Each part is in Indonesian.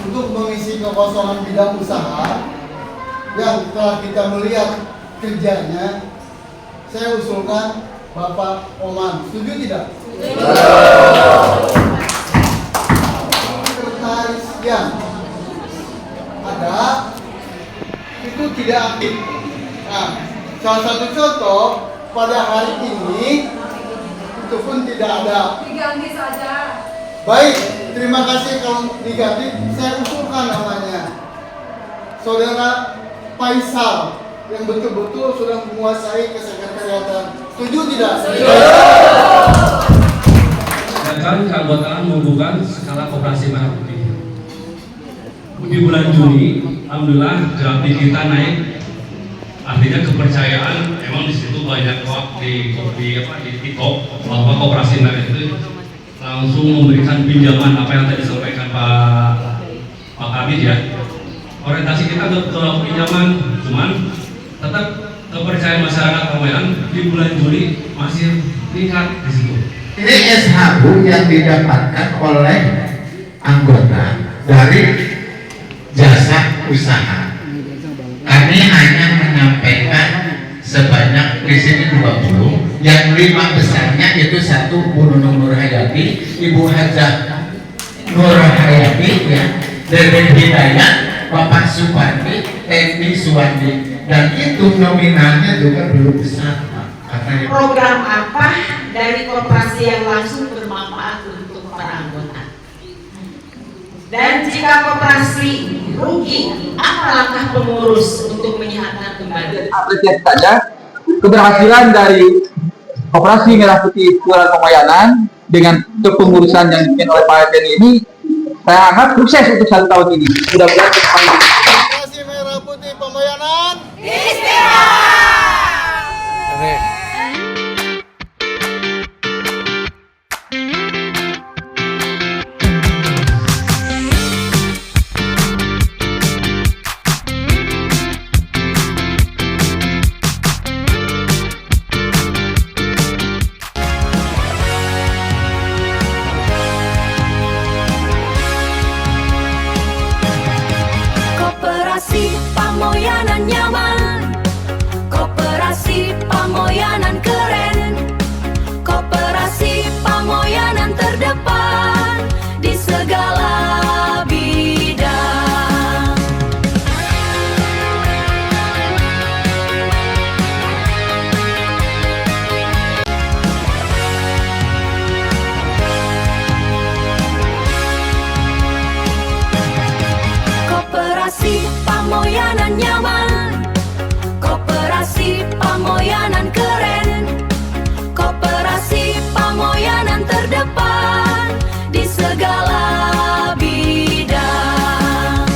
untuk mengisi kekosongan bidang usaha yang telah kita melihat kerjanya, saya usulkan Bapak Oman. Setuju tidak? Sekretaris yang ada itu tidak aktif. Nah, salah satu contoh pada hari ini itu pun tidak ada. Diganti saja. Baik, terima kasih kalau diganti. Saya usulkan namanya Saudara Faisal yang betul-betul sudah menguasai kesekretariatan. Setuju tidak? Silakan keanggotaan menghubungkan skala koperasi Merah Putih. Di bulan Juni, alhamdulillah draft kita naik. Artinya kepercayaan memang di situ banyak di TikTok bahwa koperasi Merah itu langsung memberikan pinjaman apa yang tadi disampaikan Pak Kabid ya. Orientasi kita ke pinjaman, cuman tetap kepercayaan masyarakat Pamoyanan di bulan Juli masih meningkat di situ. Ini SHU yang didapatkan oleh anggota dari jasa usaha. Kami hanya menyampaikan sebanyak di sini 20, yang 5 besarnya itu satu Bu Nunung Nur Hayati, Ibu Hajah Nur Hayati, ya, Dede Hidayat, Bapak Supandi, Edi Suwandi, dan itu nominalnya juga belum besar, Pak. Katanya. Program apa dari koperasi yang langsung bermanfaat untuk para anggota? Dan jika koperasi rugi, apa langkah pengurus untuk menyehatkan kembali? Apresiasi saja keberhasilan dari Koperasi Merah Putih Kelurahan Pamoyanan dengan kepengurusan yang dipimpin oleh Pak Eden ini, saya anggap sukses untuk 1 tahun ini. Mudah-mudahan Koperasi Merah Putih Pamoyanan Istirahat. Koperasi Pamoyanan nyaman, Koperasi Pamoyanan keren, Koperasi Pamoyanan terdepan di segala bidang. Koperasi Pamoyanan nyaman, Koperasi Pamoyanan keren, Koperasi Pamoyanan terdepan di segala bidang.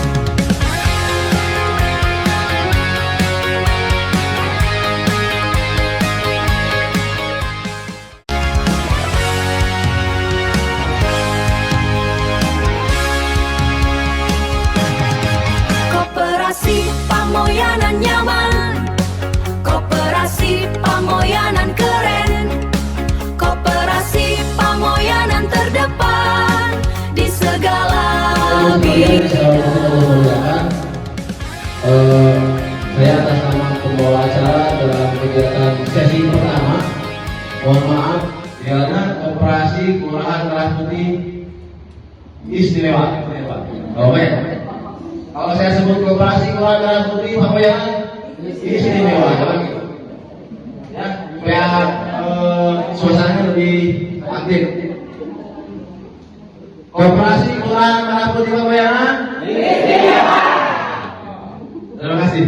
Koperasi Pamoyanan nyaman, Koperasi Pamoyanan keren, Koperasi Pamoyanan terdepan di segala bidang. Saya atas nama pembawa acara dalam kegiatan sesi pertama, mohon maaf karena Koperasi Kelurahan Merah Putih istimewa. Oke. Kalau saya sebut Koperasi Kelurahan Merah Putih Pamoyanan istimewa, ya, supaya suasana lebih aktif. Koperasi Kelurahan Merah Putih Pamoyanan istimewa. Terima kasih.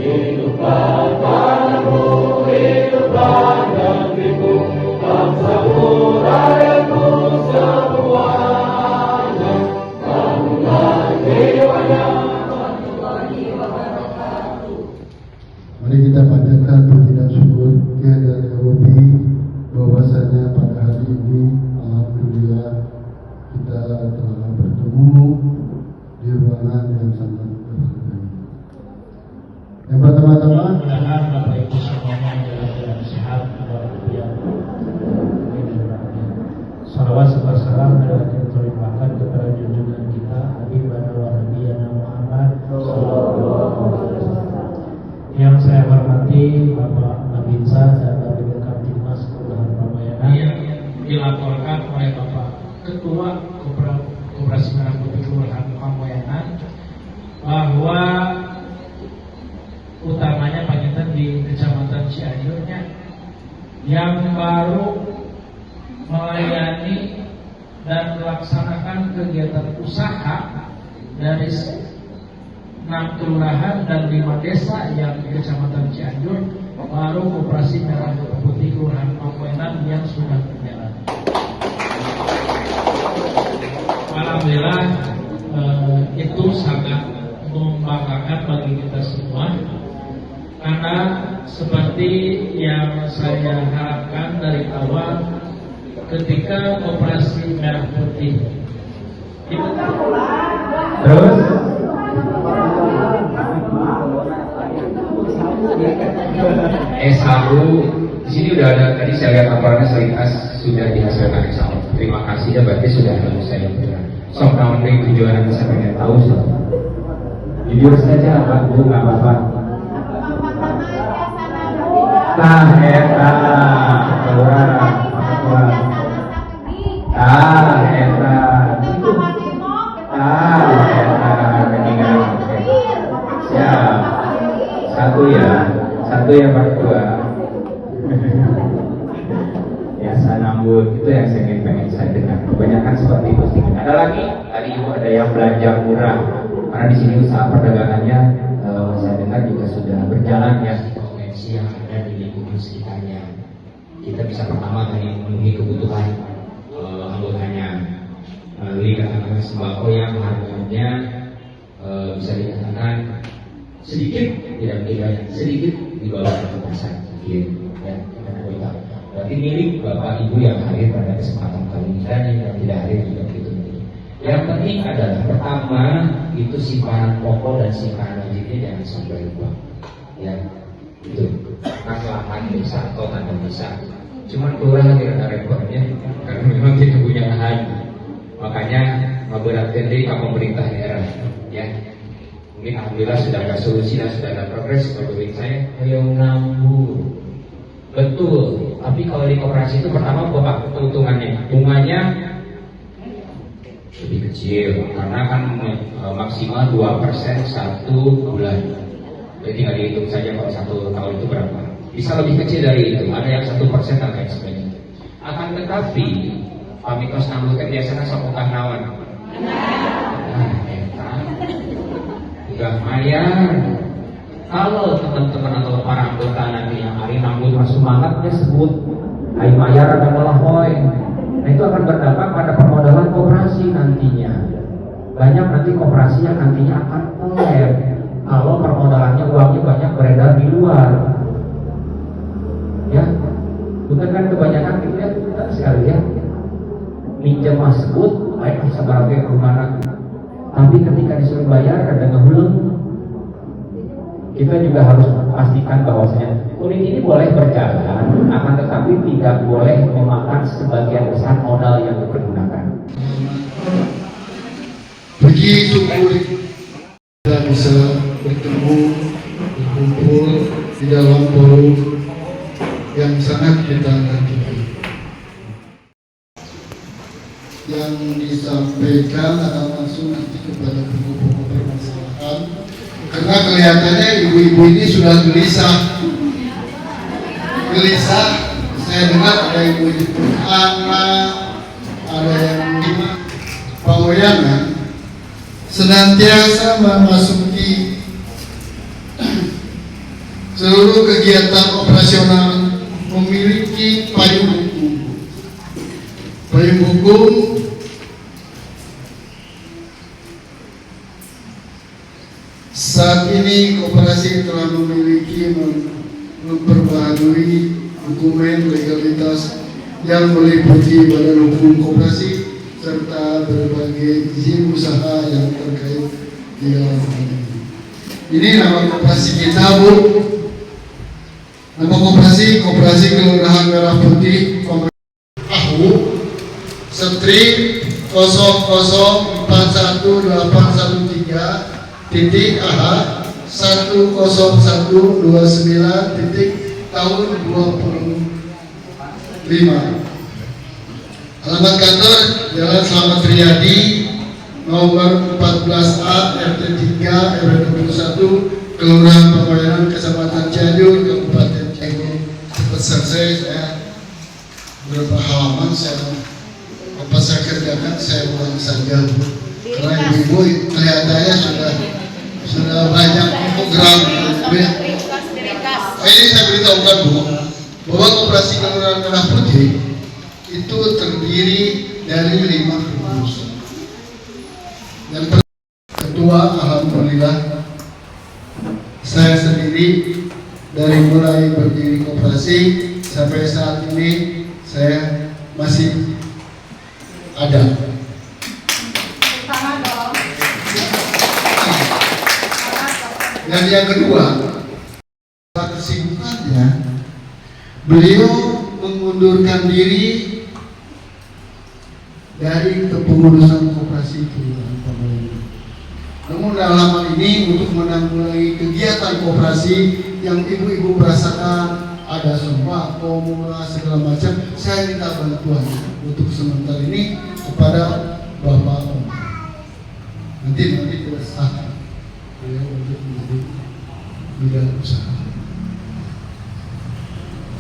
Hiduplah tanahku, hiduplah negeri. Bapak Abinsa dan Kaptimnas Kelurahan Pamayanan yang dilaporkan oleh Bapak Ketua Koperasi Merah Putih Kelurahan Pamayanan bahwa utamanya panjatan di Kecamatan Cianjurnya yang baru melayani dan melaksanakan kegiatan usaha dari 6 kelurahan dan 5 desa yang di Kecamatan Cianjur, baru Koperasi Merah Putih Kelurahan Pamayanan yang sudah berjalan. Alhamdulillah, itu sangat membanggakan bagi kita semua, karena seperti yang saya harapkan dari awal ketika Koperasi Merah Putih Terus S1 di sini udah ada, tadi saya lihat laporannya Selitas sudah dihasilkan S1. Terima kasih ya, berarti sudah harus saya berikan. Sok tahun dari tujuan yang saya pengen tahu sih. Jujur saja Pak Bu, nggak apa-apa. Nah, eta, orang, eta, ketinggalan. Siap. Satu ya Pak Ketua. Ya, sanambut itu yang saya pengen saya dengar. Kebanyakan seperti itu. Ada lagi, tadi Ibu ada yang belanja murah. Karena di sini usaha perdagangannya saya dengar juga sudah berjalan ya. Potensi yang ada di lingkungan sekitarnya. Kita bisa pertama tadi memenuhi kebutuhan anggotanya. Melalui katakanlah sembako yang harganya bisa dikatakan sedikit, tidak banyak, sedikit di bawah 1% mungkin ya. Berarti milik Bapak Ibu yang hadir pada kesempatan kali ini dan yang tidak hadir juga begitu. Yang penting adalah pertama itu simpanan pokok dan simpanan wajibnya jangan sampai lupa. Ya, itu. Lahan bisa atau tanah bisa. Cuman kelurahan tidak ada rekodnya karena memang tidak punya lahan. Makanya memberatkan diri ke pemerintah daerah. Ya, mungkin alhamdulillah sudah ada solusi dan sudah ada progres. Menurut saya, ayo ngambur. Betul. Tapi kalau di koperasi itu pertama bapak keuntungannya, bunganya lebih kecil karena kan maksimal 2% 1 bulan. Jadi tinggal dihitung saja kalau 1 tahun itu berapa. Bisa lebih kecil dari itu. Ada yang 1% dan lain sebagainya. Akan tetapi pamitos nambutkan biasanya sokokah nawan. Nah, udah mayar. Kalau teman-teman atau para anggota nanti yang hari nambut masuk semangatnya sebut hai mayar ada malah hoy. Nah itu akan berdampak pada permodalan koperasi nantinya. Banyak nanti koperasi yang nantinya akan teler kalau permodalannya uangnya banyak beredar di luar. Ya, bukan kan kebanyakan gitu ya, bukan sekali ya. Minjem mas sebut, baik sebagai rumah. Tapi ketika disuruh bayar ada ngehulung. Kita juga harus pastikan bahwasanya unit ini boleh berjalan, akan tetapi tidak boleh memakan sebagian besar modal yang dipergunakan. Begitu kita bisa bertemu, berkumpul di dalam forum yang sangat kita hargai. Yang disampaikan akan langsung nanti kepada pokok-pokok permasalahan. Karena kelihatannya ibu-ibu ini sudah gelisah. Saya dengar ada ibu-ibu anak, ada yang Pamayanan senantiasa memasuki seluruh kegiatan operasional memiliki payung hukum. Payung hukum saat ini koperasi telah memiliki memperbaharui dokumen legalitas yang meliputi badan hukum koperasi serta berbagai izin usaha yang terkait di dalam hal ini. Ini nama koperasi kita, Bu. Nama koperasi Kelurahan Merah Putih AHU Strip 00418113 titik AH 10129 Alamat kantor Jalan Slamet Riyadi nomor 14A RT 3 RW 21 Kelurahan Pamoyanan Kecamatan Cianjur Kabupaten Cianjur. Cepat selesai, saya beberapa halaman apa saya kerjakan saya ulang saja karena ibu kelihatannya sudah banyak program. Ini saya beritahukan Bu bahwa Koperasi Kelurahan Merah Putih itu terdiri dari 5 kepengurusan. Yang ketua, alhamdulillah saya sendiri dari mulai berdiri koperasi sampai saat ini saya masih ada. Dan yang kedua, kesibukannya beliau mengundurkan diri dari kepengurusan koperasi Kelurahan Pamoyanan. Namun dalam hal ini untuk menanggulangi kegiatan koperasi yang ibu-ibu merasakan ada sembako, murah segala macam, saya minta bantuan untuk sementara ini kepada Bapak Om. Nanti kita sahkan beliau untuk menjadi bidang usaha.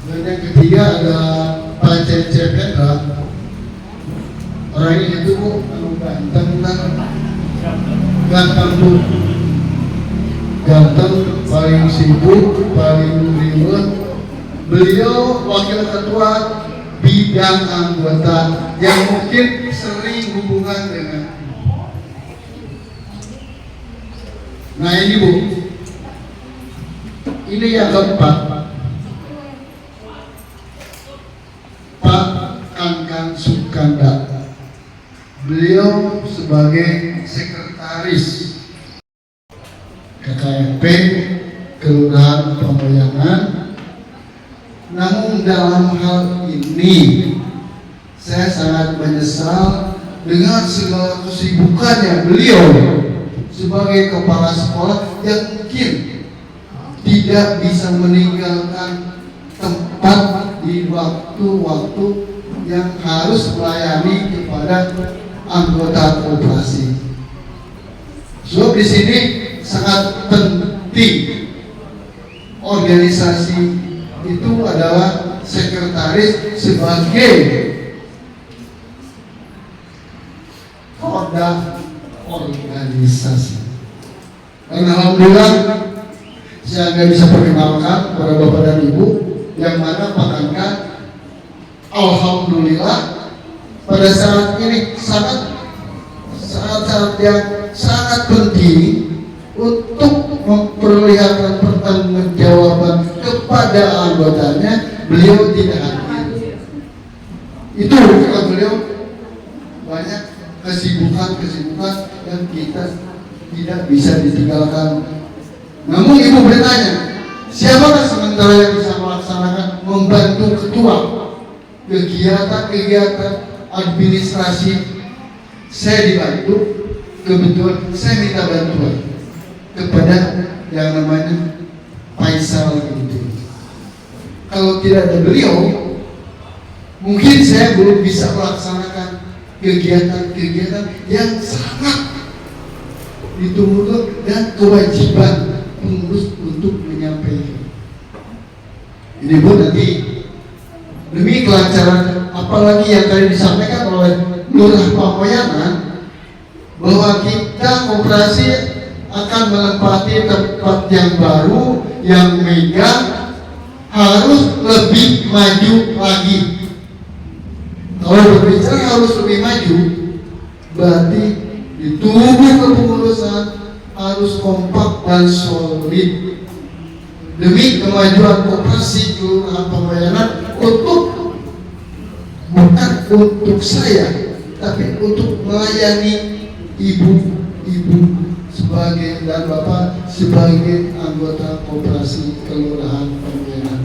Dan yang ketiga ada Pak Cece Pendra. Orang ini itu Bu, ganteng Bu, ganteng, paling sibuk, paling ribet. Beliau wakil ketua bidang anggota yang mungkin sering hubungan dengan. Nah ini Bu, ini yang keempat, Pak Kangkang Sukanda. Beliau sebagai sekretaris KKMP Kelurahan Pamoyanan. Namun dalam hal ini saya sangat menyesal dengan segala kesibukannya beliau sebagai kepala sekolah yang mungkin tidak bisa meninggalkan tempat di waktu-waktu yang harus melayani kepada anggota koperasi. So di sini sangat penting organisasi itu adalah sekretaris sebagai roda organisasi. Dan alhamdulillah saya nggak bisa perkenalkan kepada Bapak dan Ibu yang mana Pak Kangkang alhamdulillah pada saat ini saat yang sangat penting untuk memperlihatkan pertanggungjawaban kepada anggotanya, beliau tidak hadir. Itu karena beliau banyak kesibukan yang kita tidak bisa ditinggalkan. Namun Ibu bertanya, siapakah sementara yang bisa melaksanakan membantu ketua kegiatan administrasi? Saya dibantu, kebetulan saya minta bantuan kepada yang namanya Faisal gitu. Kalau tidak ada beliau, mungkin saya belum bisa melaksanakan kegiatan-kegiatan yang sangat ditunggu dan kewajiban pengurus untuk menyampaikan. Ini Bu, nanti demi kelancaran apalagi yang tadi disampaikan oleh Lurah Pamoyanan bahwa kita koperasi akan menempati tempat yang baru yang mega, harus lebih maju lagi. Kalau berbicara harus lebih maju, berarti di tubuh kepengurusan harus kompak dan solid demi kemajuan koperasi Kelurahan Pamoyanan bukan untuk saya, tapi untuk melayani ibu-ibu sebagai dan bapak sebagai anggota koperasi Kelurahan Pamoyanan.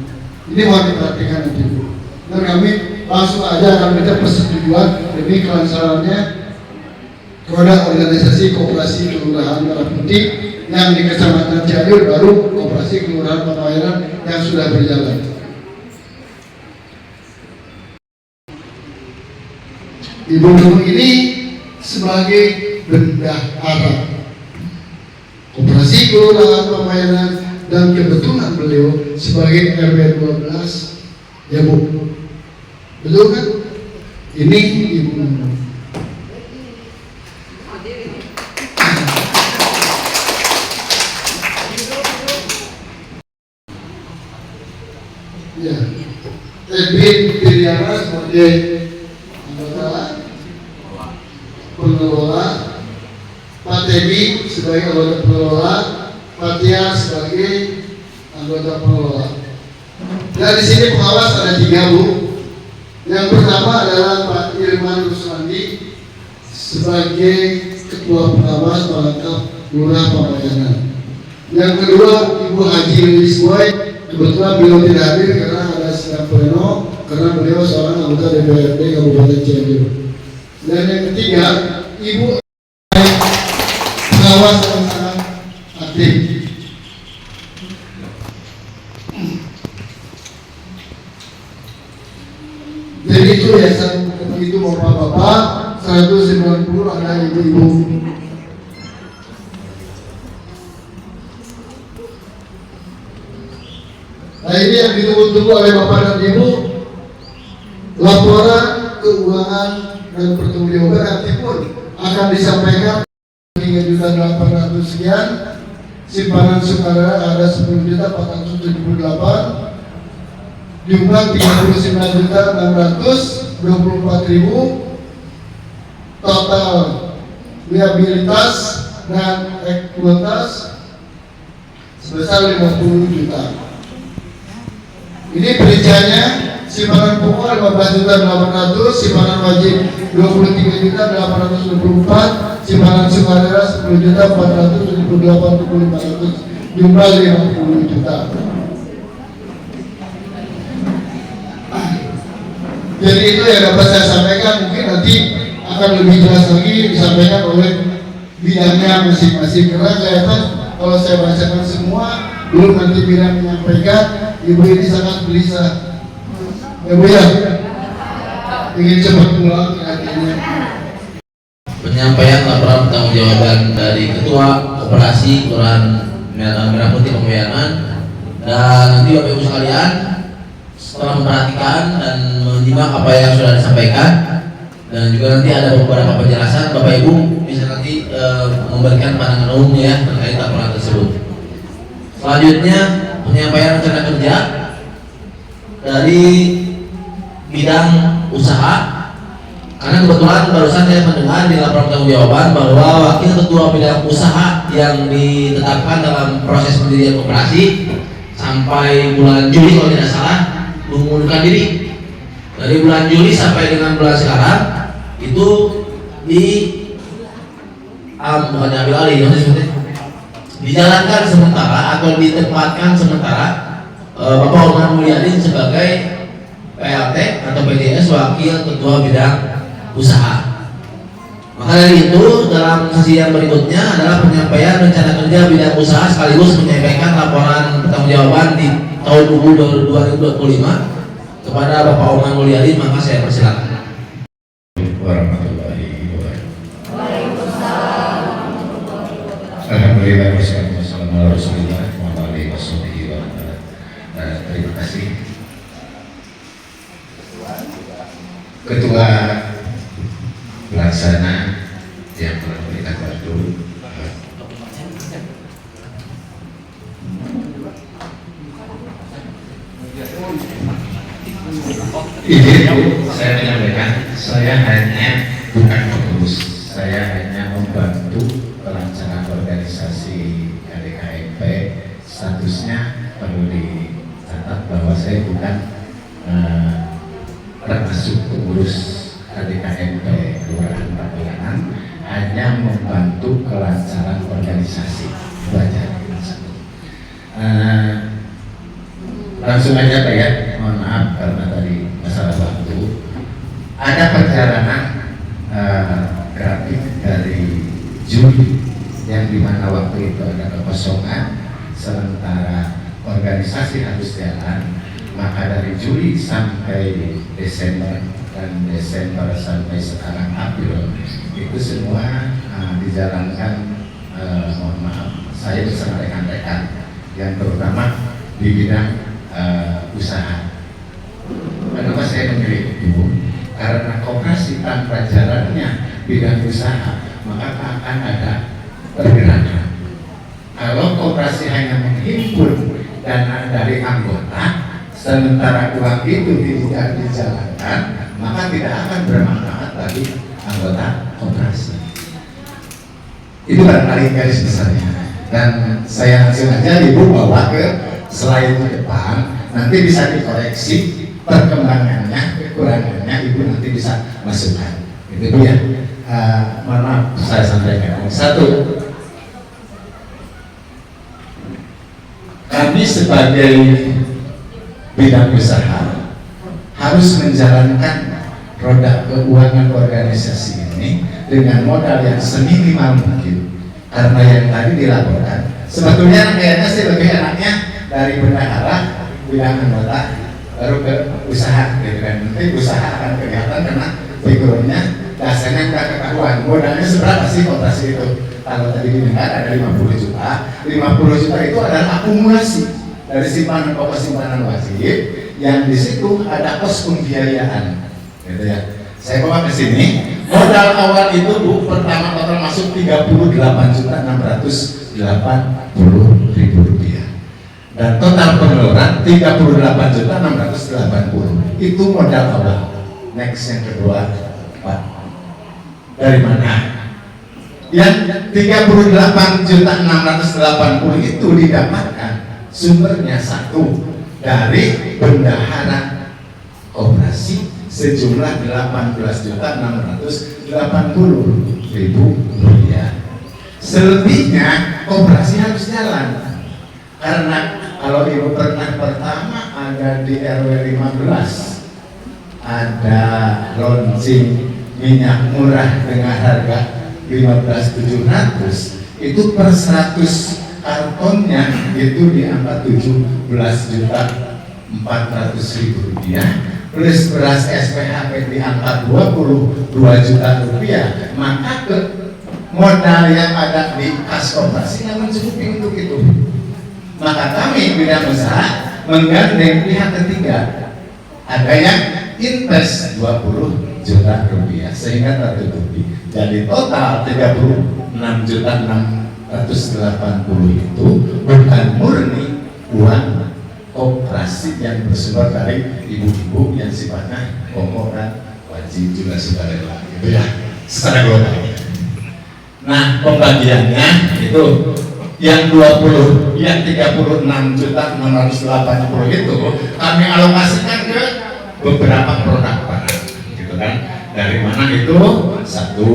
Ini mohon diperhatikan nanti Bu. Dan kami langsung aja akan minta persetujuan demi kelancarannya roda organisasi koperasi Kelurahan Merah Putih yang di Kecamatan Cianjur baru koperasi kelurahan Pamayanan yang sudah berjalan. Ibu Nunung ini sebagai bendahara koperasi kelurahan Pamayanan dan kebetulan beliau sebagai RW 12 ya Bu, betul kan? Ini Ibu Nunung. Ya, Edwin Piriana sebagai anggota pengelola, Pak Teddy sebagai anggota pengelola, Pak Tia sebagai anggota pengelola. Dan di sini pengawas ada 3 Bu. Yang pertama adalah Pak Irman Rusmandi sebagai ketua pengawas pelengkap Lurah Pamayanan. Yang kedua Ibu Haji Lilis Boy, kebetulan beliau tidak hadir karena ada sidang pleno karena beliau seorang anggota DPRD Kabupaten Cianjur. Dan yang ketiga Ibu pengawas yang sangat aktif. Jadi itu ya, itu bapak-bapak 190 ada ibu-ibu. Nah ini yang ditunggu-tunggu oleh bapak dan ibu, laporan keuangan dan pertanggungjawaban nanti pun akan disampaikan 3.800.000 sekian, simpanan sukarela ada 10.478, jumlah 39.624.000, total liabilitas dan ekuitas sebesar 50 juta. Ini perinciannya: simpanan pokok 15.800.000, simpanan wajib 23.824.000, simpanan sukarela 10.478.500, jumlah 50 juta. Jadi itu yang dapat saya sampaikan, mungkin nanti akan lebih jelas lagi disampaikan oleh bidangnya masing-masing. Karena kelihatan kalau saya bacakan semua, belum nanti bidang menyampaikan, ibu ini sangat gelisah. Ya Bu ya, ingin cepat pulang akhirnya. Penyampaian laporan pertanggungjawaban dari Ketua Koperasi Kelurahan Merah Putih Pamayanan, dan nanti Bapak Ibu sekalian setelah memperhatikan dan menyimak apa yang sudah disampaikan, dan juga nanti ada beberapa penjelasan, Bapak Ibu bisa nanti memberikan pandangan umumnya ya terkait laporan tersebut. Selanjutnya penyampaian rencana kerja dari bidang usaha, karena kebetulan barusan saya mendengar di laporan pertanggungjawaban bahwa wakil ketua bidang usaha yang ditetapkan dalam proses pendirian koperasi sampai bulan Juli kalau tidak salah mengundurkan diri. Dari bulan Juli sampai dengan bulan sekarang itu bukan diambil alih, dijalankan sementara atau ditempatkan sementara Bapak Oman Mulyadi sebagai PLT atau PDS wakil ketua bidang usaha. Maka dari itu dalam sesi yang berikutnya adalah penyampaian rencana kerja bidang usaha sekaligus menyampaikan laporan pertanggungjawaban di tahun 2025 kepada Bapak Oman Mulyadi. Maka saya persilakan. Warahmatullahi wabarakatuh. Alhamdulillah wassalamu ala Rasulillah wa alihi wasallam. Terima kasih Ketua Pelaksana yang telah memberikan waktu. Izin saya menyampaikan, saya hanya bukan pengurus, saya hanya membantu pelancaran organisasi KDKMP. Statusnya perlu dicatat bahwa saya bukan termasuk pengurus KDKMP Kelurahan Pamayanan, hanya membantu kelancaran organisasi. Baca langsung aja Pak ya, mohon maaf karena tadi masalah waktu. Ada perjalanan grafik dari Juli yang dimana waktu itu ada kekosongan sementara organisasi harus jalan, maka dari Juli sampai Desember dan Desember sampai sekarang April itu semua dijalankan, mohon maaf, saya bersama rekan-rekan yang terutama di bidang usaha. Kenapa saya memilih itu? Karena koperasi tanpa jalannya bidang usaha, maka akan ada pergerakan. Kalau koperasi hanya menghimpun dana dari anggota, sementara uang itu tidak dijalankan, maka tidak akan bermanfaat bagi anggota koperasi. Itu barangkali garis besarnya. Dan saya langsung aja Ibu bawa ke slide depan, nanti bisa dikoreksi perkembangannya, kekurangannya Ibu nanti bisa masukkan. Itu ya. Mohon maaf saya sampaikan. Satu, kami sebagai bidang usaha harus menjalankan roda keuangan organisasi ini dengan modal yang seminimal mungkin. Karena yang tadi dilaporkan, sebetulnya kayaknya sih lebih enaknya dari bendahara bidang anggota baru ke usaha, gitu kan. Nanti usaha akan kelihatan karena backgroundnya dasarnya udah ketahuan. Modalnya seberapa sih koperasi itu? Kalau tadi didengar ada 50 juta, 50 juta itu adalah akumulasi dari simpanan pokok simpanan wajib yang di situ ada kos pembiayaan, gitu ya. Saya bawa ke sini, modal awal itu Bu, pertama total masuk 38.680.000 rupiah dan total pengeluaran 38.680.000. Itu modal awal. Next yang kedua, Pak, dari mana? Yang 38.680 itu didapatkan sumbernya satu dari bendahara koperasi sejumlah 18.680.000 rupiah. Selebihnya koperasi harus jalan. Karena kalau Ibu pernah pertama ada di RW 15 ada launching minyak murah dengan harga 15.700, itu per 100 kartonnya itu di angka 17.400.000 rupiah plus beras SPHP di angka 22 juta rupiah, maka ke modal yang ada di kas koperasi nggak mencukupi untuk itu. Maka kami bidang usaha menggandeng pihak ketiga, ada yang invest 20 juta rupiah sehingga tertutupi. Jadi total 36.680 itu bukan murni uang koperasi yang bersumber dari ibu-ibu yang sifatnya pokok dan wajib juga sukarela, gitu ya, secara global. Nah, pembagiannya itu yang 36.680.000 itu kami alokasikan ke beberapa produk barang, gitu kan. Dari mana itu? Satu,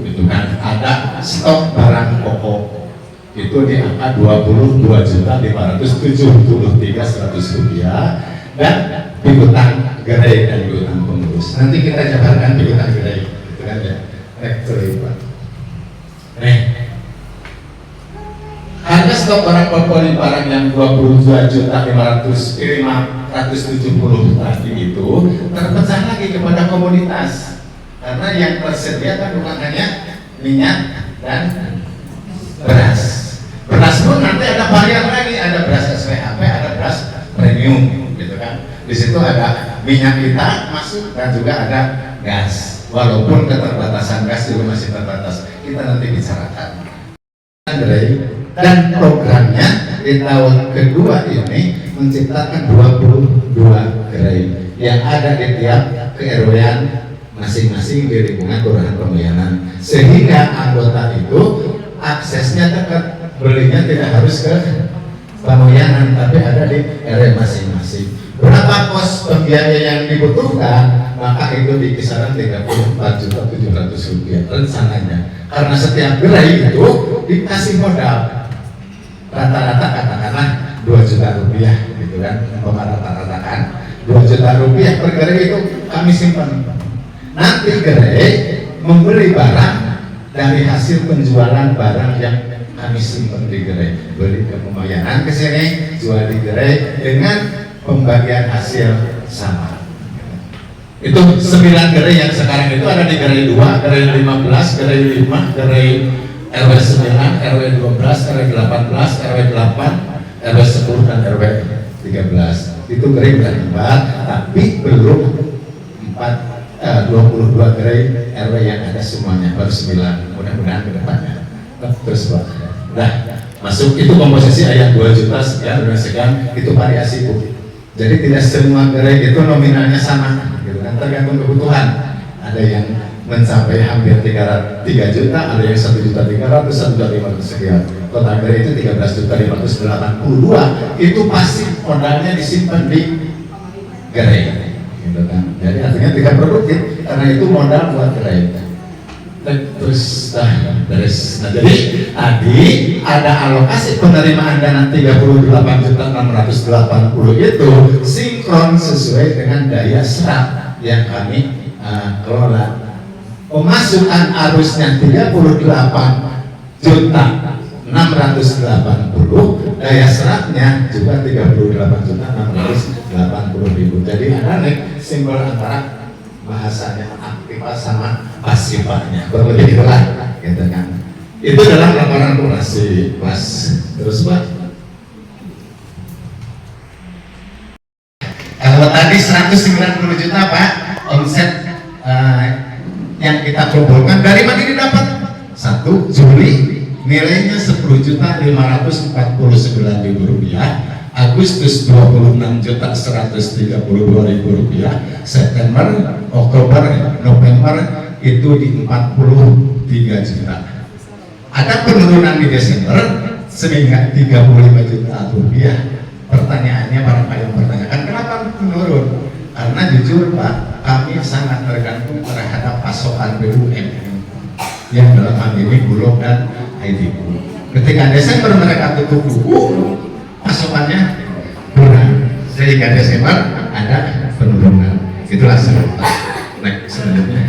gitu kan, ada stok barang pokok itu di angka 22.573.100 rupiah dan piutang gerai dan piutang pengurus. Nanti kita jabarkan piutang gerai, gitu kan ya. Harga stok barang pokok barang yang 22.570 tadi itu terpecah lagi kepada komoditas, karena yang tersedia kan bukan hanya minyak dan beras. Beras pun nanti ada varian lagi, ada beras SPHP, ada beras premium, gitu kan. Di situ ada minyak kita masuk dan juga ada gas. Walaupun keterbatasan gas juga masih terbatas, kita nanti bicarakan. Dan programnya di tahun kedua ini menciptakan 22 gerai yang ada di tiap ke-RW-an masing-masing di lingkungan Kelurahan Pamoyanan, sehingga anggota itu aksesnya dekat, belinya tidak harus ke Pamoyanan tapi ada di RW masing-masing. Berapa kos pembiayaan yang dibutuhkan? Maka itu di kisaran 34.700 rupiah rencananya, karena setiap gerai itu dikasih modal rata-rata katakanlah 2 juta rupiah, gitu kan, rata-ratakan 2 juta rupiah per gerai itu kami simpan. Nanti gerai membeli barang dari hasil penjualan barang yang kami simpan di gerai, beli ke pembayaran ke sini, jual di gerai dengan pembagian hasil sama. Itu 9 gerai yang sekarang itu ada di gerai 2, gerai 15, gerai 5, gerai RW 9, RW 12, RW 18, RW 8, RW 10 dan RW 13. Itu gerai berlipat, tapi belum 22 gerai RW yang ada semuanya, baru 9. Mudah-mudahan ke depannya. Terus Pak. Nah, masuk itu komposisi ayat 2 juta sekian dan sekian, itu variasi Bu. Jadi tidak semua gerai itu nominalnya sama, gitu kan, tergantung kebutuhan. Ada yang mencapai hampir 3 juta, ada yang 1.300.000, 1.500.000 sekian. Total gerai itu 13.582, itu pasti modalnya disimpan di gerai, gitu kan. Jadi artinya tidak produktif, karena itu modal buat gerai. Terus nah, jadi tadi ada alokasi penerimaan dana 38.680 itu sinkron sesuai dengan daya serap yang kami kelola. Pemasukan arusnya 38.680, daya serapnya juga 38.680.000. Jadi ada nih simbol antara bahasanya aktiva sama pasifanya, kurang lebih itulah, gitu kan. Itu dalam laporan operasi kelas. Terus Pak, kalau tadi 190 juta Pak omset yang kita kumpulkan, dari mana didapat? 1 Juli nilainya 10.549.000 rupiah, Agustus 26.132.000 rupiah, September, Oktober, November itu di 43 juta. Ada penurunan di Desember sehingga 35 juta rupiah. Pertanyaannya barangkali yang mempertanyakan kenapa menurun? Karena jujur Pak, kami sangat tergantung terhadap pasokan BUMN yang dalam hal ini Bulog dan IDB. Ketika Desember mereka tutup buku, pasokannya kurang, sehingga Desember ada penurunan. Itulah sebabnya. Nah, selanjutnya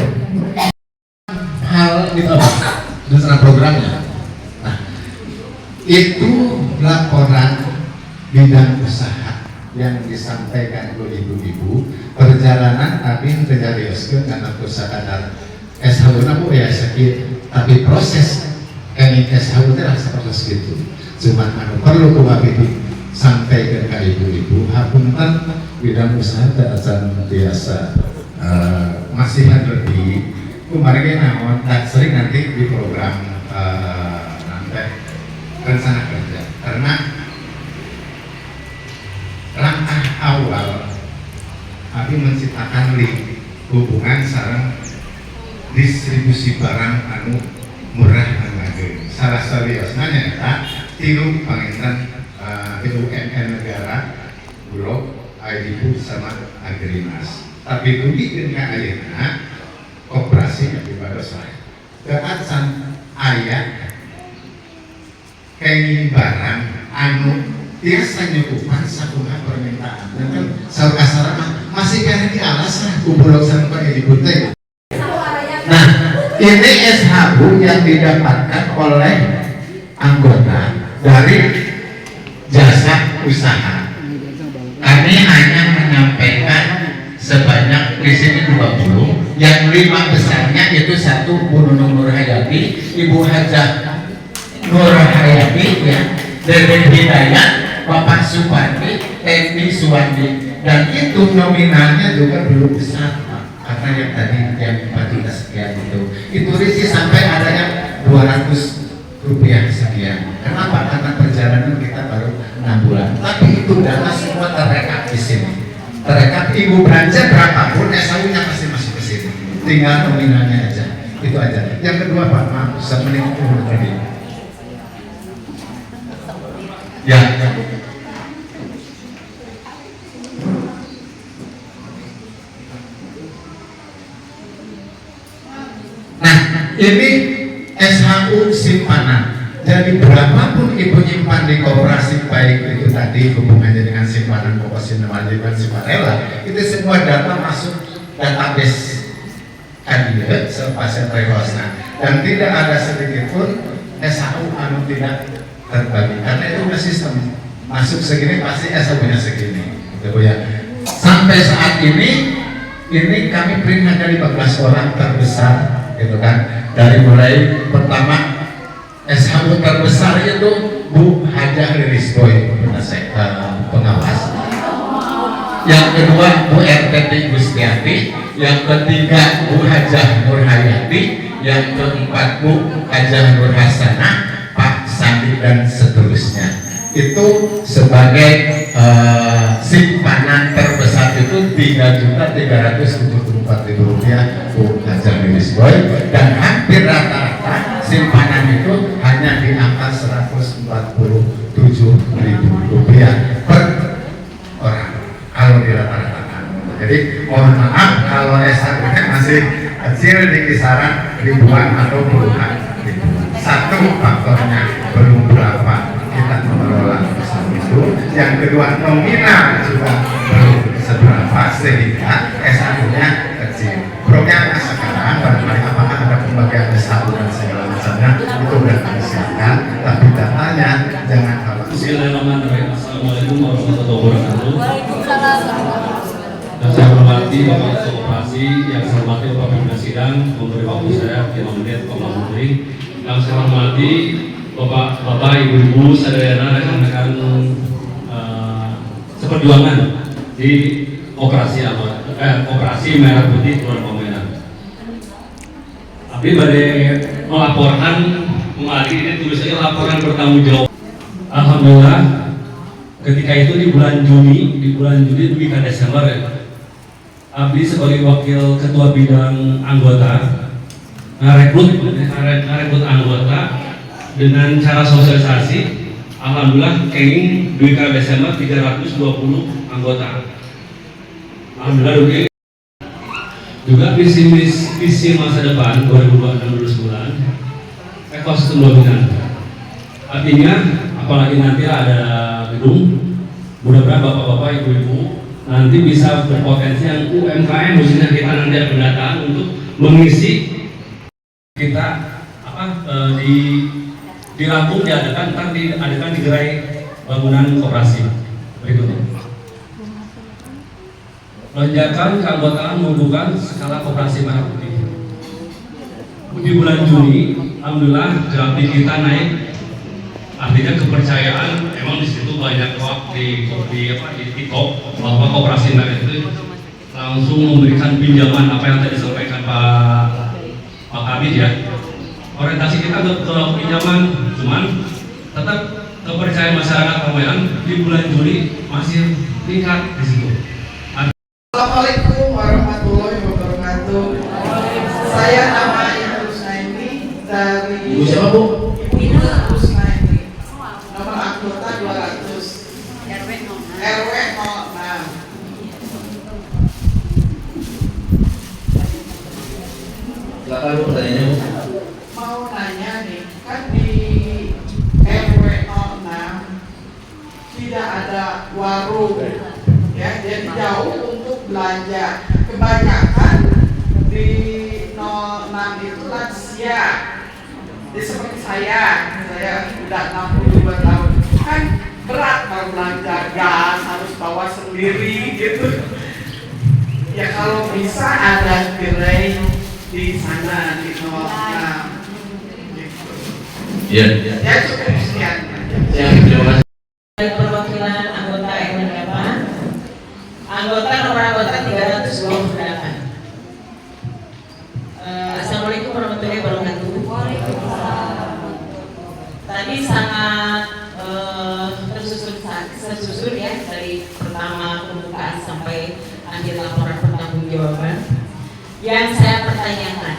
hal itu apa? Rencana programnya. Nah, itu laporan bidang usaha yang disampaikan oleh ibu-ibu. Perjalanan tadi terjadi karena usaha dan SHU bu ya sakit, tapi proses ini SHU itu proses gitu. Cuman perlu kumabibi sampai ke ibu-ibu hapunten bidang usaha akan biasa masih lebih kemarin namun tak sering nanti di program nanti rencana kerja, karena langkah awal kami menciptakan link hubungan sarang distribusi barang anu murah dan harga. Salah seriusnya nyata tilu panginten BUMN negara, Bulog, IDB sama Agrimas. Tapi dugi dengan ayeuna koperasi yang dibados lain. Keacan ayat kenging barang anu biasa nyukupan sakuha permintaan. Dan sarana masih kena di alas lah Bulog sama IDB teh. Nah, ini SHU yang didapatkan oleh anggota dari jasa usaha. Kami hanya menyampaikan sebanyak di sini 20, yang 5 besarnya itu 1 Bu Nunung Nur Hayati, Ibu Hajah Nur Hayati, ya, Dede Hidayat, Bapak Supandi, Edi Suwandi, dan itu nominalnya juga belum besar Pak. Karena yang tadi yang 4 juta sekian itu risih sampai ada yang 200 rupiah sekian. Kenapa? Karena perjalanan kita baru 6 bulan. Tapi itu data semua terrekap di sini. Terrekap ibu belanja berapapun, SHU-nya pasti masuk ke sini. Tinggal nominalnya aja. Itu aja. Yang kedua Pak, maaf, semenit tadi. Ya. Nah, ini SHU simpanan. Jadi berapapun ibu nyimpan di koperasi, baik itu tadi hubungannya dengan simpanan koperasi mewajibkan simpanela, itu semua data masuk database kandidat serta sentrikosna, dan tidak ada sedikit pun SHU anu tidak terbagi karena itu udah sistem masuk segini pasti SHU-nya segini gitu ya. Sampai saat ini kami peringkat dari 14 orang terbesar gitu kan, dari mulai pertama SHU terbesar itu Bu Hajah Lilis Boy pengawas, yang kedua Bu RTT Gustiati, yang ketiga Bu Hajah Nurhayati, yang keempat Bu Hajah Nur Hasanah, Pak Sandi dan seterusnya. Itu sebagai simpanan terbesar itu Rp3.374.000 Bu Hajah Lilis Boy, dan hampir rata-rata simpanan itu hanya di angka Rp147.000 per orang kalau dirata-ratakan. Jadi mohon maaf kalau SHU masih kecil di kisaran ribuan atau puluhan ribu. Satu faktornya belum berapa kita mengelola itu. Yang kedua nominal juga belum seberapa sehingga SHU-nya kecil. Programnya sekarang barangkali apakah ada pembagian SHU dan segala macamnya itu sudah disiapkan, tapi datanya jangan khawatir. Bismillahirrahmanirrahim. Assalamualaikum warahmatullahi wabarakatuh. Dan saya hormati Bapak Koperasi, yang saya hormati Bapak Pimpinan Sidang, memberi waktu saya 5 menit Pak Menteri. Yang saya hormati Bapak, Ibu-ibu, saudara, rekan-rekan seperjuangan di Koperasi Merah Putih Kelurahan Pamojana. Tapi badai melaporkan mengalih ini tulisannya laporan bertanggung jawab. Alhamdulillah, ketika itu di bulan Juni lebih ke Desember ya, Abdi sebagai wakil ketua bidang anggota ngarekrut anggota dengan cara sosialisasi. Alhamdulillah kenging di Desember 320 anggota. Alhamdulillah juga visi masa depan 2020 ekosistem dominan. Artinya apalagi nanti ada gedung, mudah-mudahan bapak-bapak, ibu-ibu nanti bisa berpotensi yang UMKM, khususnya kita nanti ada pendataan untuk mengisi kita di Lampung diadakan di gerai bangunan koperasi berikutnya. Lonjakan keanggotaan menumbuhkan skala koperasi Merah Putih. Di bulan Juni, alhamdulillah grafik kita naik. Artinya kepercayaan, emang di situ banyak di TikTok bahwa Koperasi Merah itu langsung memberikan pinjaman apa yang tadi disampaikan Pak Kabid ya. Orientasi kita ke pinjaman, cuman tetap kepercayaan masyarakat Pamojana di bulan Juli masih tingkat di situ. Assalamualaikum warahmatullahi wabarakatuh. Saya nama Ibu Rusnaini dari Ibu siapa Bu? Ibu Rusnaini. Nomor anggota 200 RW 06. Silakan Bu, pertanyaannya Bu. Mau nanya nih, kan di RW 06 tidak ada warung ya, jadi jauh untuk belanja. Kebanyakan di 06 itu lansia. Jadi seperti saya udah 62 tahun, kan berat kalau belanja gas, harus bawa sendiri gitu. Ya kalau bisa ada gerai di sana di 06 gitu. Iya. Ya cukup sekian. Ya, terima kasih. Dari perwakilan anggota RW berapa? Nomor anggota 328. Assalamualaikum warahmatullahi wabarakatuh. Tadi sangat tersusun ya, dari pertama pembukaan sampai akhir laporan pertanggungjawaban. Yang saya pertanyakan,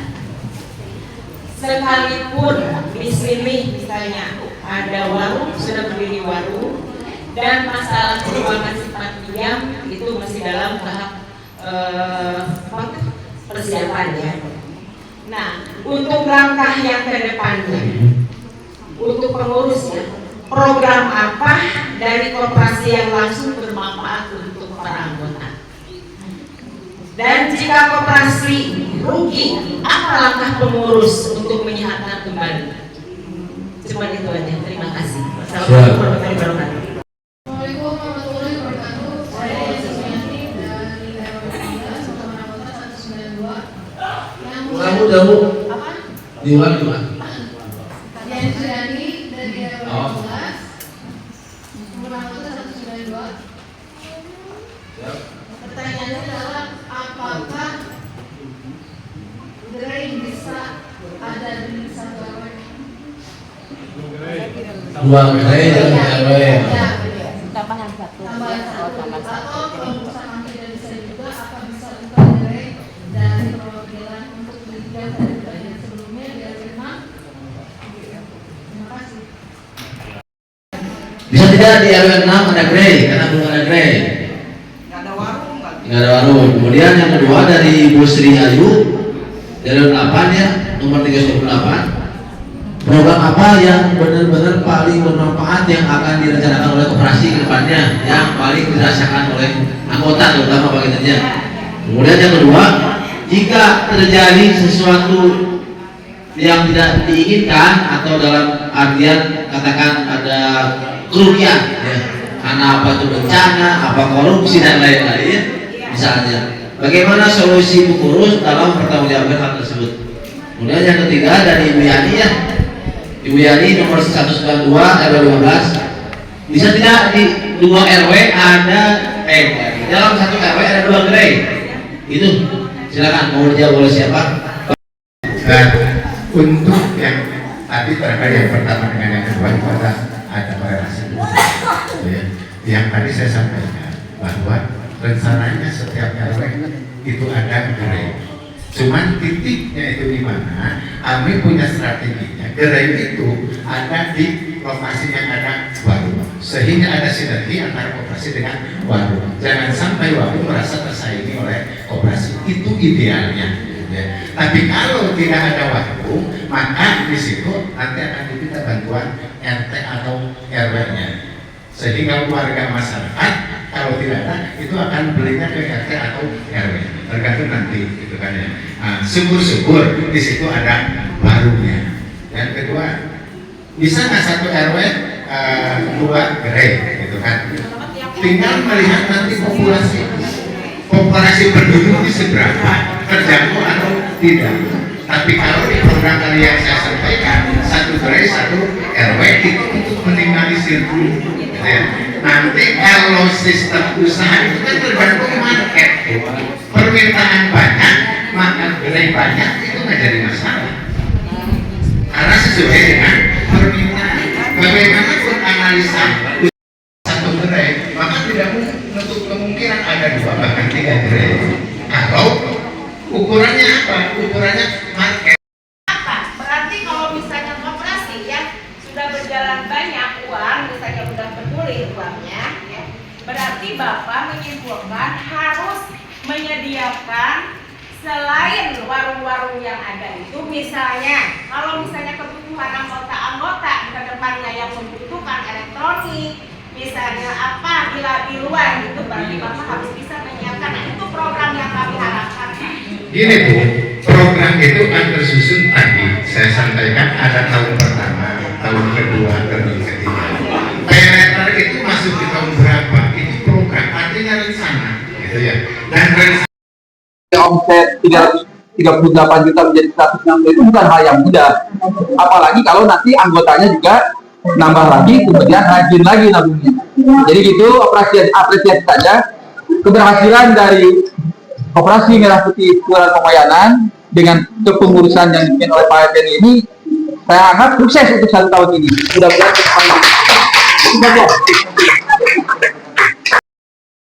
sekalipun di sini misalnya ada warung, sudah berdiri warung, dan masalah keuangan sifat pinjam itu masih dalam tahap persiapan ya. Nah, untuk langkah yang ke depannya, untuk pengurusnya, program apa dari koperasi yang langsung bermanfaat untuk para anggota? Dan jika koperasi rugi, apa langkah pengurus untuk menyehatkan kembali? Cuma itu aja. Terima kasih. Wassalamualaikum warahmatullahi wabarakatuh. Assalamualaikum warahmatullahi wabarakatuh. Saya Desi Sumiati dari RW 13 Kota Manakota 192. Kamu jauh. Apa? Diulang. Desi Sumiati dari RW 13 Kota Manakota 192. Pertanyaannya adalah apakah gerai bisa ada di satu RW? Dua gerai dan RW. Tambahan satu. Atau kalau misalkan tidak bisa juga, apa bisa buka gerai dari perwakilan untuk meninjau dari yang sebelumnya di RW 6? Terima kasih. Bisa tidak di RW 6 ada gerai karena belum ada gerai. Nggak ada warung. Kemudian yang kedua dari Ibu Sri Ayu dari 8 ya, nomor 328. Program apa yang benar-benar paling bermanfaat yang akan direncanakan oleh koperasi ke depannya, yang paling dirasakan oleh anggota terutama bagiannya. Kemudian yang kedua, jika terjadi sesuatu yang tidak diinginkan atau dalam artian katakan ada kerugian ya, karena apa itu bencana, apa korupsi dan lain-lain misalnya, bagaimana solusi pengurus dalam pertanggungjawaban hal tersebut. Kemudian yang ketiga dari Ibu Yani ya, Ibu Yani nomor 192 RW 15. Bisa tidak di 2 RW ada dalam satu RW ada 2 gerai? Itu silakan mau dijawab oleh siapa? Dan untuk yang tadi barangkali yang pertama dengan yang kedua itu ada korelasi. Ya. Yang tadi saya sampaikan bahwa rencananya setiap RW itu ada gerai. Cuman titiknya itu di mana kami punya strateginya. Gerai itu ada di lokasi yang ada warung, sehingga ada sinergi antara koperasi dengan warung. Jangan sampai warung merasa tersaingi oleh koperasi. Itu idealnya. Ya. Tapi kalau tidak ada warung, maka di situ nanti akan diminta bantuan RT atau RW-nya. Sehingga warga masyarakat kalau tidak ada itu akan belinya ke RT atau RW, tergantung nanti gitu kan ya. Syukur-syukur di situ ada warungnya. Yang kedua, bisa nggak satu RW 2 gerai gitu kan? Tinggal melihat nanti populasi penduduk di seberapa, terjangkau atau tidak. Tapi kalau di program tadi yang saya sampaikan, satu gerai satu RW itu untuk minimalisir dulu. Ya. Nanti kalau sistem usaha itu kan tergantung market. Permintaan banyak, maka gerai banyak itu nggak jadi masalah. Karena sesuai dengan permintaan. Bagaimana pun analisa satu gerai, maka tidak menutup kemungkinan ada 2 bahkan 3 gerai. Kalau ukurannya apa? Ukurannya market. Berarti kalau misalnya koperasi ya sudah berjalan banyak uang, misalnya sudah bergulir uangnya, ya, berarti Bapak menyimpulkan harus menyediakan selain warung-warung yang ada itu, misalnya kalau misalnya kebutuhan anggota-anggota ke depannya yang membutuhkan elektronik, misalnya apa di luar itu, berarti Bapak harus bisa menyiapkan. Nah, itu program yang kami harapkan. Gini Bu, program itu kan tersusun tadi saya sampaikan ada tahun pertama, tahun kedua, tahun ketiga. PLR itu masuk di tahun berapa? Itu program, artinya rencana, gitu ya. Dan rencana omset 338 juta menjadi 160 itu bukan hal yang mudah. Apalagi kalau nanti anggotanya juga nambah lagi, kemudian rajin lagi nabungnya. Jadi gitu, apresiasi saja keberhasilan dari Koperasi Merah Putih Kelurahan Pemayanan dengan kepengurusan yang dipimpin oleh Pak Effendi ini, saya anggap sukses untuk 1 tahun ini. Mudah-mudahan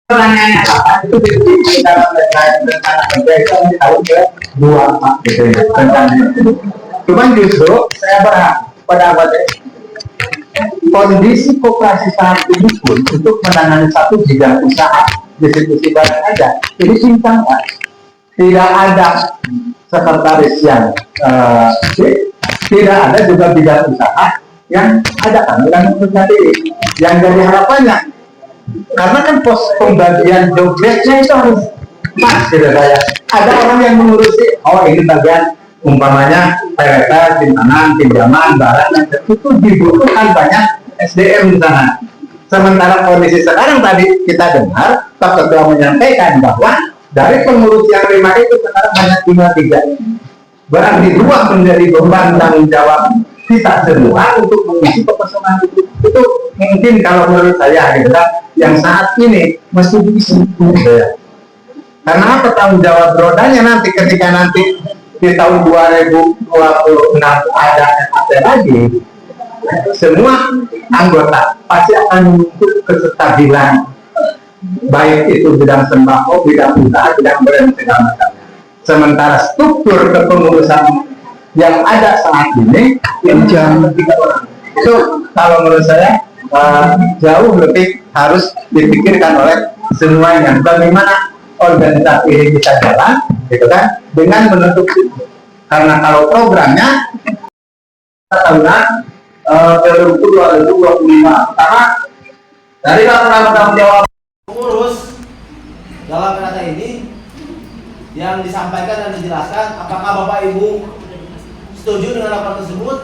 pertanyaannya apa? Itu di dalam rencana kerja itu di tahun ke-24 gitu ya, rencananya. Cuman justru saya berharap pada anggota kondisi koperasi saat ini pun untuk menangani satu bidang usaha distribusi barang aja, jadi simpang Pak. Tidak ada sekretaris yang tidak ada juga bidang usaha yang ada anggaran untuk sendiri. Yang jadi harapannya, karena kan pos pembagian job desk-nya itu harus pas gitu saya. Ada orang yang mengurusi, oh ini bagian umpamanya PWT, simpanan, pinjaman, barang, itu dibutuhkan banyak SDM di sana. Sementara kondisi sekarang tadi kita dengar Pak Ketua menyampaikan bahwa dari pengurus yang 5 itu sekarang hanya tinggal 3. Berarti 2 menjadi beban tanggung jawab kita semua untuk mengisi kekosongan itu. Itu mungkin kalau menurut saya gitu kan, yang saat ini mesti diisi. Karena apa tanggung jawab rodanya nanti ketika nanti di tahun 2026 ada MAT lagi, semua anggota pasti akan menuntut kestabilan, baik itu bidang sembako, bidang usaha, bidang brand segala macam. Sementara struktur kepengurusan yang ada saat ini jam 3 orang. Itu kalau menurut saya jauh lebih harus dipikirkan oleh semuanya. Bagaimana organisasi ini bisa jalan, gitu kan? Dengan menentukan, karena kalau programnya tahunan 2025 pertama dari laporan tanggung jawab pengurus dalam kata ini yang disampaikan dan dijelaskan, apakah Bapak Ibu setuju dengan laporan tersebut?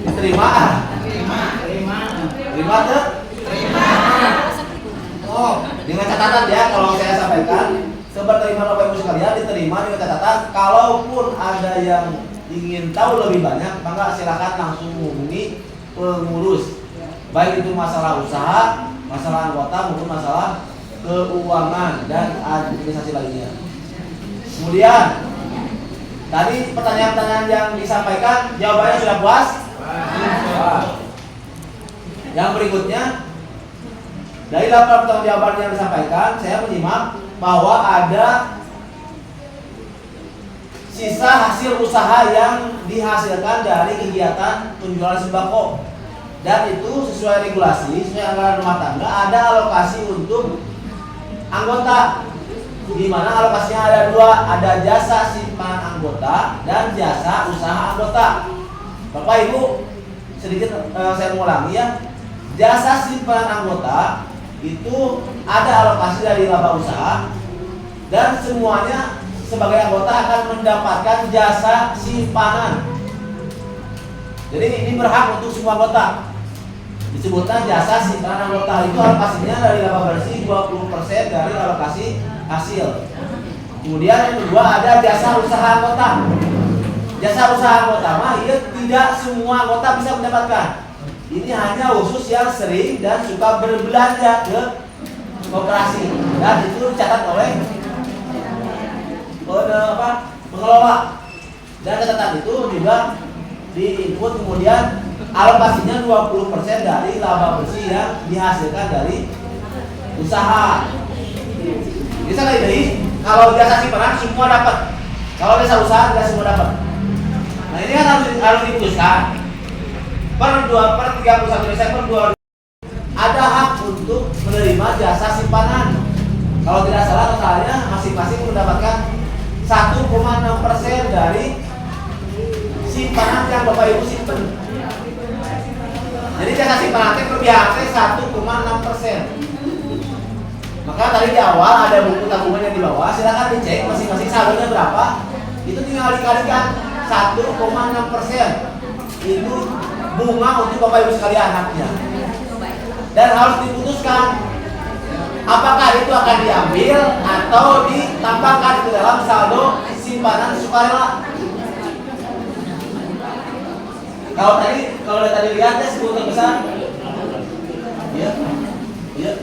Diterima? Terima tuh? Oh, dengan catatan ya, kalau saya sampaikan seperti Bapak Ibu sekalian, diterima dengan catatan, kalaupun ada yang ingin tahu lebih banyak, maka silakan langsung menghubungi pengurus, baik itu masalah usaha, masalah anggota maupun masalah keuangan dan administrasi lainnya. Kemudian tadi pertanyaan-pertanyaan yang disampaikan, jawabannya sudah puas? Yang berikutnya, dari laporan pertanggungjawaban yang disampaikan, saya menyimak bahwa ada sisa hasil usaha yang dihasilkan dari kegiatan penjualan sembako, dan itu sesuai regulasi, sesuai anggaran rumah tangga, ada alokasi untuk anggota, di mana alokasinya ada 2, ada jasa simpanan anggota dan jasa usaha anggota. Bapak Ibu, sedikit saya mengulangi ya, jasa simpanan anggota itu ada alokasi dari laba usaha, dan semuanya sebagai anggota akan mendapatkan jasa simpanan. Jadi ini berhak untuk semua anggota. Disebutkan jasa simpanan anggota, itu alokasinya dari laba bersih 20% dari alokasi hasil. Kemudian yang kedua ada jasa usaha anggota. Jasa usaha anggota mah tidak semua anggota bisa mendapatkan. Ini hanya khusus yang sering dan suka berbelanja ke koperasi, dan itu dicatat oleh pengelola. Dan catatan itu juga diinput, kemudian alokasinya 20% dari laba bersih yang dihasilkan dari usaha. Bisa nggak ini? Kalau jasa simpanan semua dapat, kalau jasa usaha tidak semua dapat. Nah ini kan harus diputuskan. Per 31 Desember 2000 ada hak untuk menerima jasa simpanan. Kalau tidak salah totalnya masing-masing mendapatkan 1,6% dari simpanan yang Bapak Ibu simpen. Jadi jasa simpanan kelebihannya 1,6%. Maka tadi di awal ada buku tabungan yang di bawah, silakan dicek masing-masing saldonya berapa. Itu tinggal dikalikan 1,6%. Itu bunga untuk Bapak Ibu sekalian haknya. Dan harus diputuskan apakah itu akan diambil atau ditambahkan ke dalam saldo simpanan sukarela. Kalau tadi lihat ya, sebelum terbesar. Iya. Iya.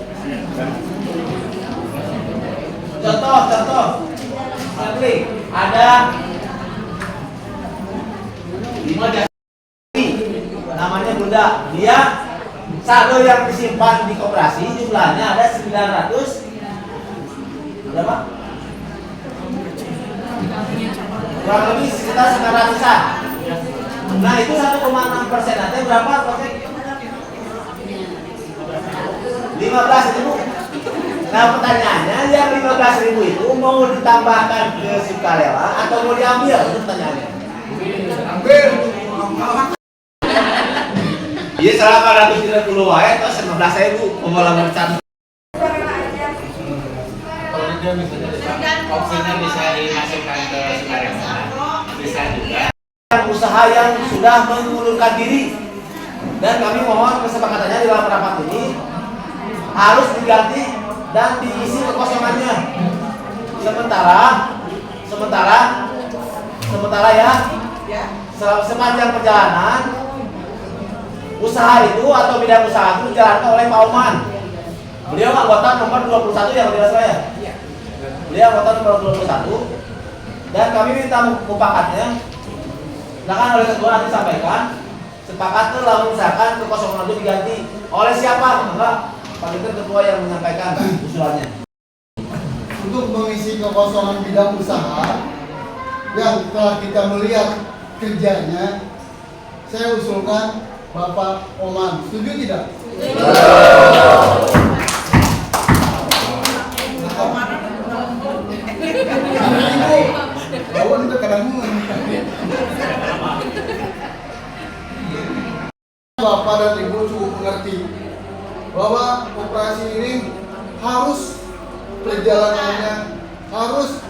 Contoh. Seperti ada 5 jasa namanya Bunda, dia saldo yang disimpan di koperasi jumlahnya ada 900 berapa? Kurang lebih sekitar 900-an. Nah itu 1,6%, nanti berapa? 15.000. Nah pertanyaannya, yang 15.000 itu mau ditambahkan ke sukarela atau mau diambil? Itu pertanyaannya. Ambil. Iya, salah 430 wae atau 15.000 pemulaman satu. Kalau aja misalnya opsinya bisa dimasukkan ke sukarela, bisa juga usaha yang sudah mengulurkan diri, dan kami mohon kesepakatannya di dalam rapat ini harus diganti dan diisi kekosongannya. Sementara ya sepanjang perjalanan usaha itu atau bidang usaha itu dijalankan oleh Pak Oman. Beliau anggota nomor 21 yang tidak salah ya. Beliau anggota nomor 21 dan kami minta mupakatnya. Silakan oleh ketua nanti sampaikan. Sepakat tuh lalu misalkan kekosongan itu diganti oleh siapa? Enggak, Pak Dikter ketua yang menyampaikan usulannya. Untuk mengisi kekosongan bidang usaha yang telah kita melihat kerjanya, saya usulkan Bapak Oman. Setuju tidak? Bapak dan Ibu cukup mengerti bahwa operasi ini harus perjalanannya harus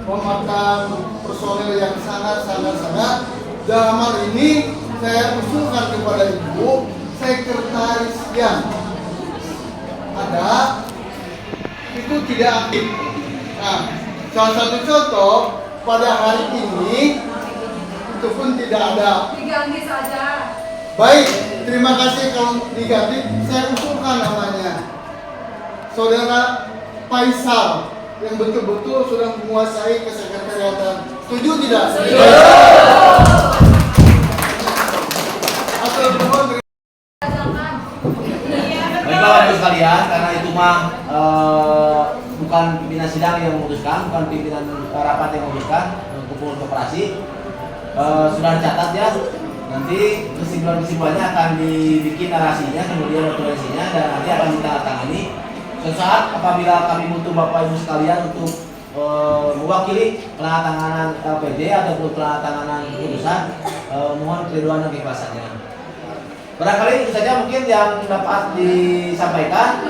memakan personil yang sangat. Dalam hal ini saya usulkan kepada Ibu sekretaris yang ada itu tidak aktif. Nah, salah satu contoh pada hari ini itu pun tidak ada. Diganti saja. Baik, terima kasih kalau diganti. Saya usulkan namanya Saudara Faisal yang betul-betul sudah menguasai kesekretariatan. Setuju tidak? Setuju. Baiklah Bapak sekalian, karena itu mah bukan pimpinan sidang yang memutuskan, bukan pimpinan rapat yang memutuskan, kumpul koperasi sudah dicatat ya. Nanti kesimpulan-kesimpulannya akan dibikin narasinya, kemudian referensinya, dan nanti akan ditandatangani. Suatu saat apabila kami butuh Bapak Ibu sekalian untuk mewakili penandatanganan LPD ataupun penandatanganan keputusan, mohon keriduan dan keikhlasannya. Barangkali itu saja mungkin yang dapat disampaikan.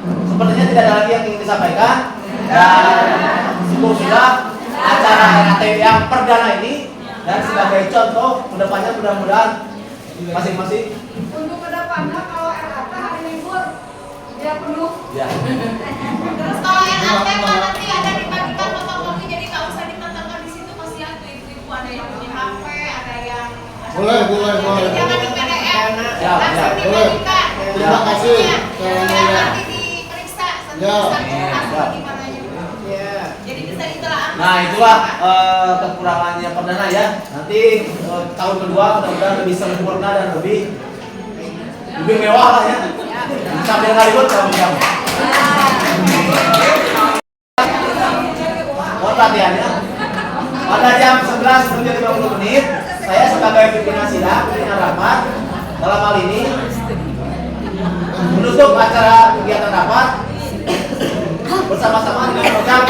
Sepertinya tidak ada lagi yang ingin disampaikan, dan sudah acara RAT yang perdana ini. Dan sebagai contoh, kedepannya mudah-mudahan masing-masing. Untuk kedepannya kalau RAT hari libur dia penuh. Ya. Terus kalau RAT nanti ada dibagikan fotokopi, jadi nggak usah ditentangkan di situ, kasihan tuh ibu-ibu, ada yang punya HP, ada yang Boleh. jangan di PDF, Ya, langsung ya. dibagikan. Terima kasih. Biar nanti diperiksa Ya. satu-satu gimana jadi bisa ditelaah. Nah itulah kekurangannya perdana ya. Nanti tahun kedua mudah-mudahan lebih sempurna dan lebih mewah lah ya. Sambil Hollywood kalau kamu. Mohon perhatiannya. Pada jam 11:50 saya sebagai pimpinan sidang, pimpinan rapat dalam hal ini menutup acara kegiatan rapat bersama-sama dengan program